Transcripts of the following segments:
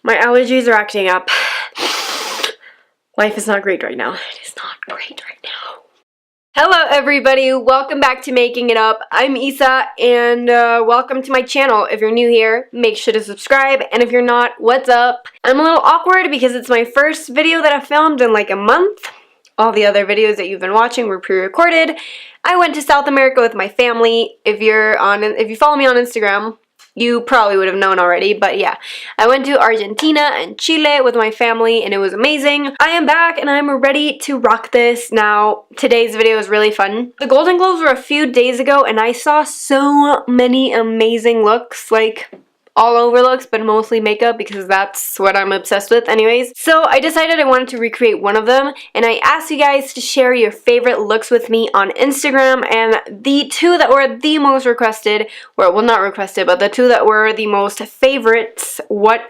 My allergies are acting up. Life is not great right now. It is not great right now. Hello everybody, welcome back to Making It Up. I'm Isa and welcome to my channel. If you're new here, make sure to subscribe, and if you're not, what's up? I'm a little awkward because it's my first video that I filmed in like a month. All the other videos that you've been watching were pre-recorded. I went to South America with my family. If you follow me on Instagram, you probably would have known already, but yeah. I went to Argentina and Chile with my family and it was amazing. I am back and I'm ready to rock this. Now, today's video is really fun. The Golden Globes were a few days ago and I saw so many amazing looks, like all over looks, but mostly makeup because that's what I'm obsessed with anyways. So I decided I wanted to recreate one of them, and I asked you guys to share your favorite looks with me on Instagram, and the two that were the most requested, well not requested, but the two that were the most favorites,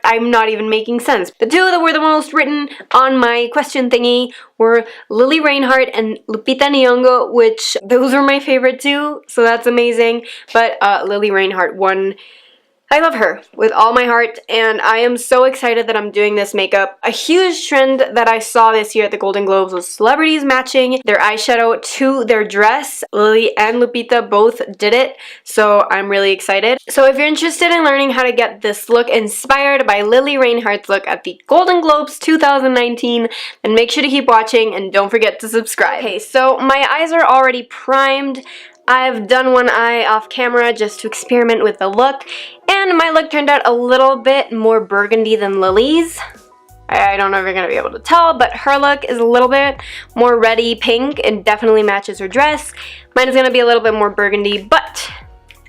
I'm not even making sense. The two that were the most written on my question thingy were Lili Reinhart and Lupita Nyong'o, which those were my favorite too, so that's amazing. But Lili Reinhart won. I love her with all my heart, and I am so excited that I'm doing this makeup. A huge trend that I saw this year at the Golden Globes was celebrities matching their eyeshadow to their dress. Lili and Lupita both did it, so I'm really excited. So if you're interested in learning how to get this look inspired by Lili Reinhart's look at the Golden Globes 2019, then make sure to keep watching and don't forget to subscribe. Okay, so my eyes are already primed. I've done one eye off camera just to experiment with the look, and my look turned out a little bit more burgundy than Lili's. I don't know if you're going to be able to tell, but her look is a little bit more reddy pink and definitely matches her dress. Mine is going to be a little bit more burgundy, but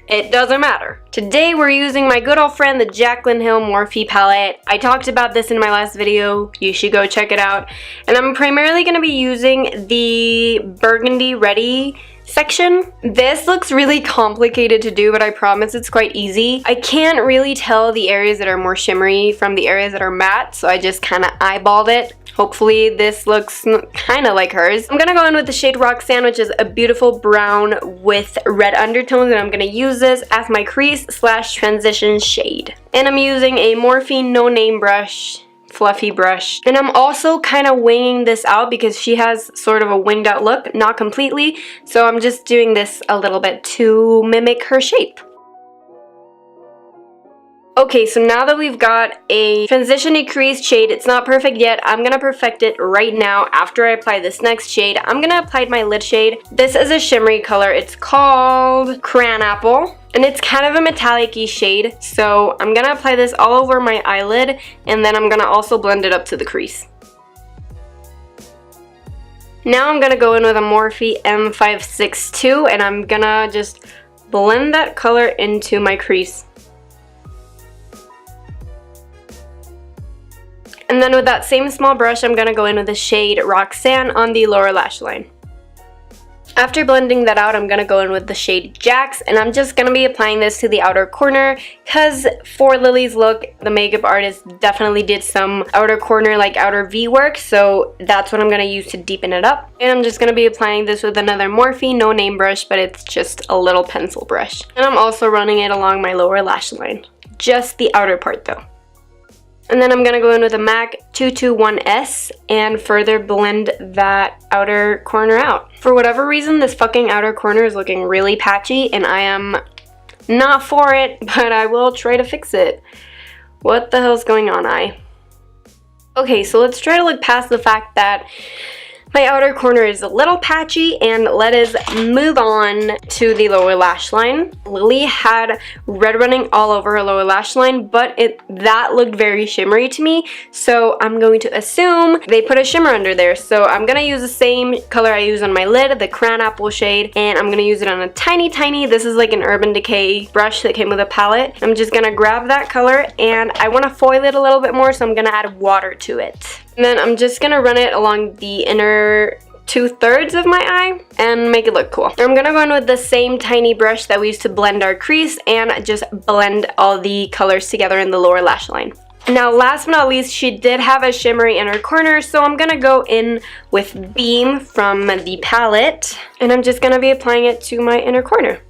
it doesn't matter. Today we're using my good old friend, the Jaclyn Hill Morphe palette. I talked about this in my last video. You should go check it out. And I'm primarily going to be using the burgundy ready section. This looks really complicated to do, but I promise it's quite easy. I can't really tell the areas that are more shimmery from the areas that are matte, so I just kind of eyeballed it. Hopefully this looks kind of like hers. I'm gonna go in with the shade Roxanne, which is a beautiful brown with red undertones, and I'm gonna use this as my crease / transition shade. And I'm using a Morphe No Name brush, fluffy brush, and I'm also kind of winging this out because she has sort of a winged out look, not completely, so I'm just doing this a little bit to mimic her shape. Okay, so now that we've got a transition-y crease shade, it's not perfect yet. I'm gonna perfect it right now after I apply this next shade. I'm gonna apply my lid shade. This is a shimmery color. It's called Cran Apple, and it's kind of a metallic-y shade. So I'm gonna apply this all over my eyelid, and then I'm gonna also blend it up to the crease. Now I'm gonna go in with a Morphe M562, and I'm gonna just blend that color into my crease. And then with that same small brush, I'm gonna go in with the shade Roxanne on the lower lash line. After blending that out, I'm gonna go in with the shade Jax, and I'm just gonna be applying this to the outer corner because for Lili's look, the makeup artist definitely did some outer corner, like outer V work, so that's what I'm gonna use to deepen it up. And I'm just gonna be applying this with another Morphe No Name brush, but it's just a little pencil brush. And I'm also running it along my lower lash line, just the outer part though. And then I'm gonna go in with a MAC 221S and further blend that outer corner out. For whatever reason, this fucking outer corner is looking really patchy, and I am not for it, but I will try to fix it. What the hell's going on, eye? Okay, so let's try to look past the fact that my outer corner is a little patchy, and let us move on to the lower lash line. Lili had red running all over her lower lash line, but that looked very shimmery to me, so I'm going to assume they put a shimmer under there. So I'm gonna use the same color I use on my lid, the Cran Apple shade, and I'm gonna use it on a tiny, this is like an Urban Decay brush that came with a palette. I'm just gonna grab that color, and I wanna foil it a little bit more, so I'm gonna add water to it. And then I'm just gonna run it along the inner 2/3 of my eye and make it look cool. I'm gonna go in with the same tiny brush that we used to blend our crease and just blend all the colors together in the lower lash line. Now last but not least, she did have a shimmery inner corner, so I'm gonna go in with Beam from the palette, and I'm just gonna be applying it to my inner corner.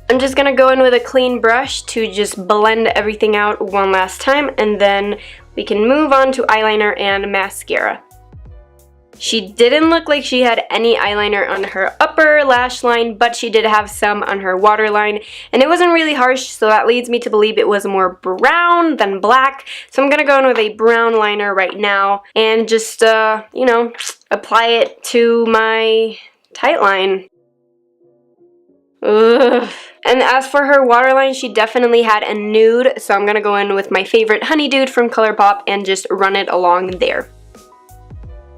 I'm just gonna go in with a clean brush to just blend everything out one last time, and then we can move on to eyeliner and mascara. She didn't look like she had any eyeliner on her upper lash line, but she did have some on her waterline, and it wasn't really harsh, so that leads me to believe it was more brown than black. So I'm gonna go in with a brown liner right now and just, you know, apply it to my tight line. Ugh. And as for her waterline, she definitely had a nude, so I'm gonna go in with my favorite Honey Dude from ColourPop and just run it along there.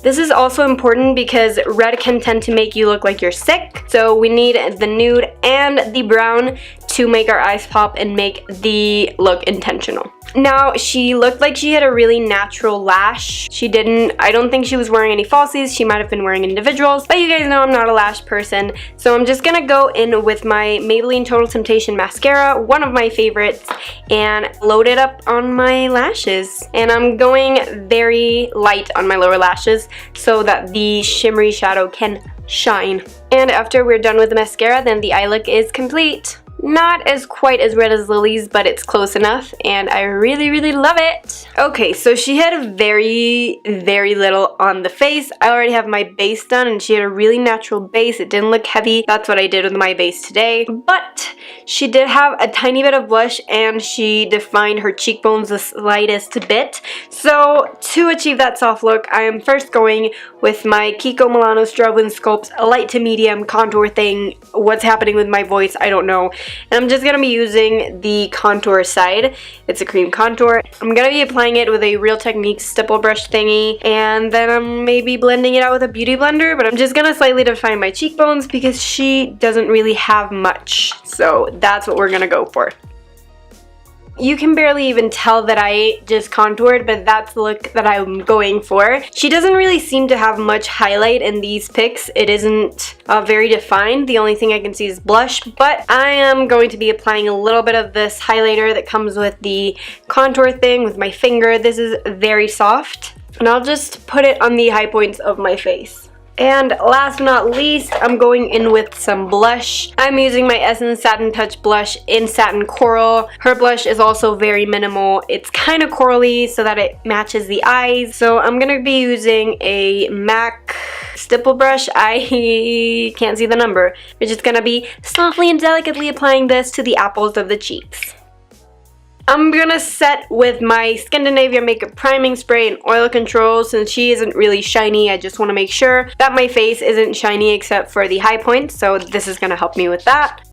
This is also important because red can tend to make you look like you're sick, so we need the nude and the brown to make our eyes pop and make the look intentional. Now, she looked like she had a really natural lash. I don't think she was wearing any falsies. She might have been wearing individuals, but you guys know I'm not a lash person. So I'm just gonna go in with my Maybelline Total Temptation mascara, one of my favorites, and load it up on my lashes. And I'm going very light on my lower lashes so that the shimmery shadow can shine. And after we're done with the mascara, then the eye look is complete. Not as quite as red as Lily's, but it's close enough, and I really, really love it. Okay, so she had very, very little on the face. I already have my base done, and she had a really natural base. It didn't look heavy. That's what I did with my base today. But she did have a tiny bit of blush, and she defined her cheekbones the slightest bit. So to achieve that soft look, I am first going with my Kiko Milano Strobing Sculpts light to medium contour thing. What's happening with my voice, I don't know. And I'm just going to be using the contour side. It's a cream contour. I'm going to be applying it with a Real Techniques stipple brush thingy, and then I'm maybe blending it out with a beauty blender, but I'm just going to slightly define my cheekbones because she doesn't really have much. So that's what we're going to go for. You can barely even tell that I just contoured, but that's the look that I'm going for. She doesn't really seem to have much highlight in these pics. It isn't very defined. The only thing I can see is blush, but I am going to be applying a little bit of this highlighter that comes with the contour thing with my finger. This is very soft, and I'll just put it on the high points of my face. And last but not least, I'm going in with some blush. I'm using my Essence Satin Touch blush in Satin Coral. Her blush is also very minimal. It's kind of corally so that it matches the eyes. So I'm going to be using a MAC stipple brush. I can't see the number. We're just going to be softly and delicately applying this to the apples of the cheeks. I'm gonna set with my Scandinavia Makeup Priming Spray and Oil Control. Since she isn't really shiny, I just want to make sure that my face isn't shiny except for the high points, so this is gonna help me with that.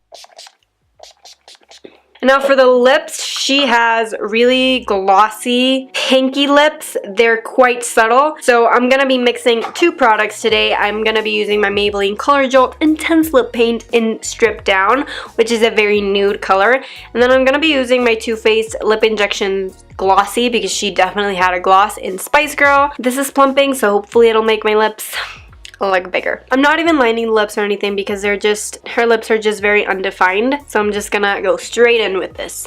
Now for the lips, she has really glossy, pinky lips. They're quite subtle. So I'm going to be mixing two products today. I'm going to be using my Maybelline Color Jolt Intense Lip Paint in Strip Down, which is a very nude color. And then I'm going to be using my Too Faced Lip Injection Glossy because she definitely had a gloss in Spice Girl. This is plumping, so hopefully it'll make my lips look bigger. I'm not even lining the lips or anything because her lips are just very undefined. So I'm just gonna go straight in with this.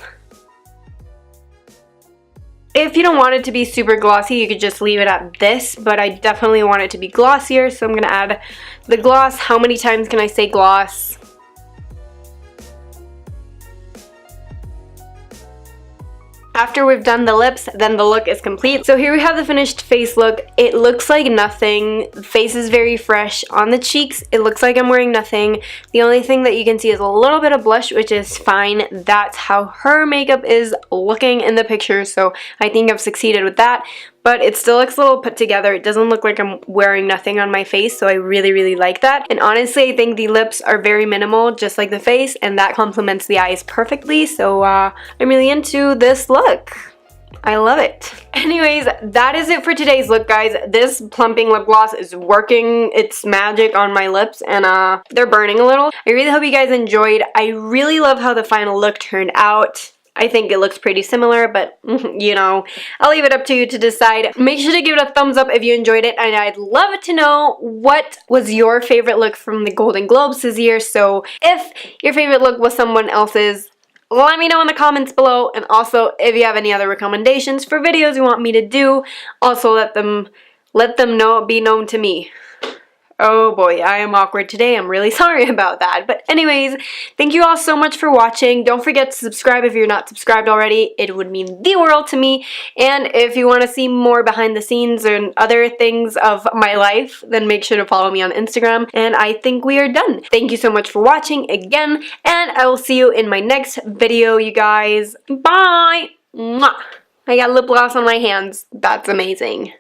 If you don't want it to be super glossy, you could just leave it at this, but I definitely want it to be glossier, so I'm gonna add the gloss. How many times can I say gloss? After we've done the lips, then the look is complete. So here we have the finished face look. It looks like nothing. The face is very fresh. On the cheeks, it looks like I'm wearing nothing. The only thing that you can see is a little bit of blush, which is fine. That's how her makeup is looking in the picture, so I think I've succeeded with that. But it still looks a little put together. It doesn't look like I'm wearing nothing on my face, so I really, really like that. And honestly, I think the lips are very minimal, just like the face, and that complements the eyes perfectly, so I'm really into this look. I love it. Anyways, that is it for today's look, guys. This plumping lip gloss is working its magic on my lips, and they're burning a little. I really hope you guys enjoyed. I really love how the final look turned out. I think it looks pretty similar, but you know, I'll leave it up to you to decide. Make sure to give it a thumbs up if you enjoyed it, and I'd love to know what was your favorite look from the Golden Globes this year. So if your favorite look was someone else's, let me know in the comments below. And also, if you have any other recommendations for videos you want me to do, also let them know, be known to me. Oh boy, I am awkward today. I'm really sorry about that. But anyways, thank you all so much for watching. Don't forget to subscribe if you're not subscribed already. It would mean the world to me. And if you want to see more behind the scenes and other things of my life, then make sure to follow me on Instagram. And I think we are done. Thank you so much for watching again, and I will see you in my next video, you guys. Bye! Mwah! I got lip gloss on my hands. That's amazing.